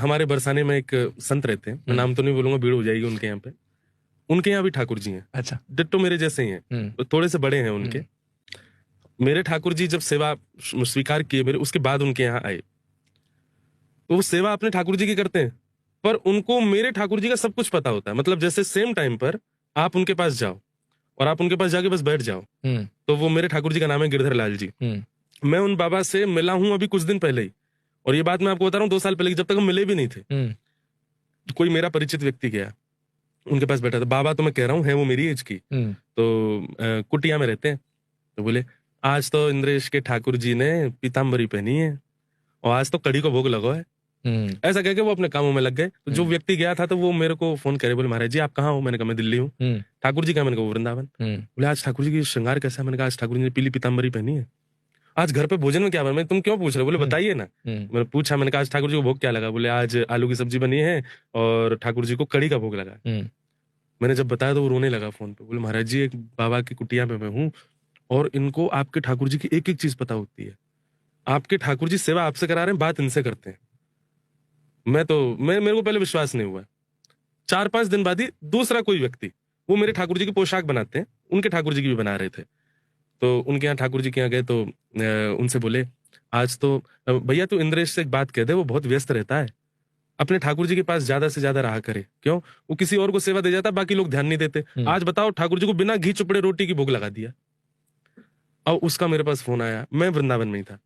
हमारे बरसाने में एक संत रहते हैं, मैं नाम तो नहीं बोलूंगा, भीड़ हो जाएगी उनके यहाँ पे। उनके यहाँ भी ठाकुर जी हैं। अच्छा। डिट्टो मेरे जैसे ही हैं, तो थोड़े से बड़े हैं उनके। मेरे ठाकुर जी जब सेवा स्वीकार किए मेरे, उसके बाद उनके यहाँ आए, तो वो सेवा अपने ठाकुर जी की करते हैं, पर उनको मेरे ठाकुर जी का सब कुछ पता होता है। मतलब जैसे सेम टाइम पर आप उनके पास जाओ और आप उनके पास जाके बस बैठ जाओ, तो वो मेरे ठाकुर जी का नाम है गिरधर लाल जी। मैं उन बाबा से मिला हूं अभी कुछ दिन पहले ही, और ये बात मैं आपको बता रहा हूँ 2 साल पहले की, जब तक हम मिले भी नहीं थे। तो कोई मेरा परिचित व्यक्ति गया, उनके पास बैठा था। बाबा तो मैं कह रहा हूँ है वो मेरी एज की, तो कुटिया में रहते हैं। तो बोले आज तो इंद्रेश के ठाकुर जी ने पीताम्बरी पहनी है और आज तो कड़ी को भोग लगो है। ऐसा कह के वो अपने कामों में लग गए। तो जो व्यक्ति गया था तो वो मेरे को फोन करे, बोले महाराज जी आप कहाँ हो? मैंने कहा मैं दिल्ली हूँ। ठाकुर जी का? मैंने कहा वृंदावन। बोले आज ठाकुर जी की श्रृंगार कैसा है? मैंने कहा आज ठाकुर जी ने पीली पीताम्बरी पहनी है। आज घर पे भोजन में क्या बना? तुम क्यों पूछ रहे हो? बोले बताइए ना। मैंने पूछा, मैंने कहा आज ठाकुर जी को भोग क्या लगा? बोले आज आलू की सब्जी बनी है और ठाकुर जी को कड़ी का भोग लगा। मैंने जब बताया तो वो रोने लगा फोन पे। बोले महाराज जी एक बाबा की कुटिया में मैं हूँ और इनको आपके ठाकुर जी की एक एक चीज पता होती है। आपके ठाकुर जी सेवा आपसे करा रहे हैं, बात इनसे करते हैं। मेरे को पहले विश्वास नहीं हुआ। 4-5 दिन बाद ही दूसरा कोई व्यक्ति, वो मेरे ठाकुर जी की पोशाक बनाते हैं, उनके ठाकुर जी की भी बना रहे थे। तो उनके यहाँ ठाकुर जी के यहाँ गए तो उनसे बोले आज तो भैया तू इंद्रेश से एक बात कह दे, वो बहुत व्यस्त रहता है, अपने ठाकुर जी के पास ज्यादा से ज्यादा रहा करे। क्यों? वो किसी और को सेवा दे जाता, बाकी लोग ध्यान नहीं देते। आज बताओ ठाकुर जी को बिना घी चुपड़े रोटी की भोग लगा दिया। और उसका मेरे पास फोन आया, मैं वृंदावन में ही था।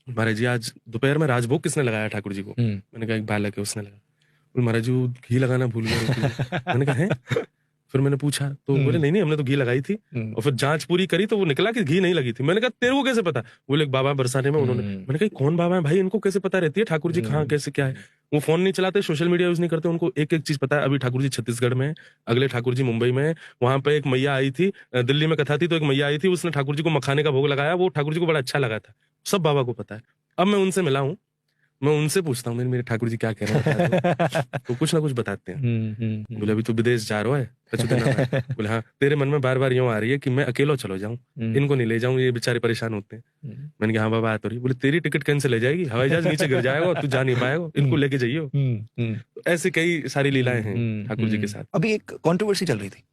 महाराज जी आज दोपहर में राजभोग किसने लगाया ठाकुर जी को? मैंने कहा एक बालक है उसने लगा। बोले महाराज जी वो घी लगाना भूल गए रोटी में। मैंने कहा है? फिर मैंने पूछा तो बोले नहीं हमने तो घी लगाई थी। और फिर जांच पूरी करी तो वो निकला कि घी नहीं लगी थी। मैंने कहा तेरे को कैसे पता? बोले एक बाबा बरसाने में उन्होंने। मैंने कहा कौन बाबा है भाई, इनको कैसे पता रहती है ठाकुर जी कहाँ कैसे क्या है? वो फोन नहीं चलाते, सोशल मीडिया यूज नहीं करते, उनको एक एक चीज पता है। अभी ठाकुर जी छत्तीसगढ़ में है, अगले ठाकुर जी मुंबई में है। वहां पे एक मैया आई थी, दिल्ली में कथा थी तो एक मैया आई थी, उसने ठाकुर जी को मखाने का भोग लगाया, वो ठाकुर जी को बड़ा अच्छा लगा था। सब बाबा को पता है। अब मैं उनसे मिला हूँ, मैं उनसे पूछता हूँ मेरे ठाकुर जी क्या कह रहे हैं, तो कुछ ना कुछ बताते हैं। बोले अभी तो विदेश जा रहा है कुछ दिन बाद। बोले हाँ तेरे मन में बार बार यूं आ रही है कि मैं अकेला चलो जाऊं, इनको नहीं ले जाऊं, ये बेचारे परेशान होते हैं। मैंने कहा हाँ बाबा आ तो रही। बोले तेरी टिकट कैंसिल हो जाएगी, हवाई जहाज नीचे गिर जाएगा, तू जा नहीं पाएगा, इनको लेके जाइयो। तो ऐसी कई सारी लीलाएं हैं ठाकुर जी के साथ। अभी एक कंट्रोवर्सी चल रही थी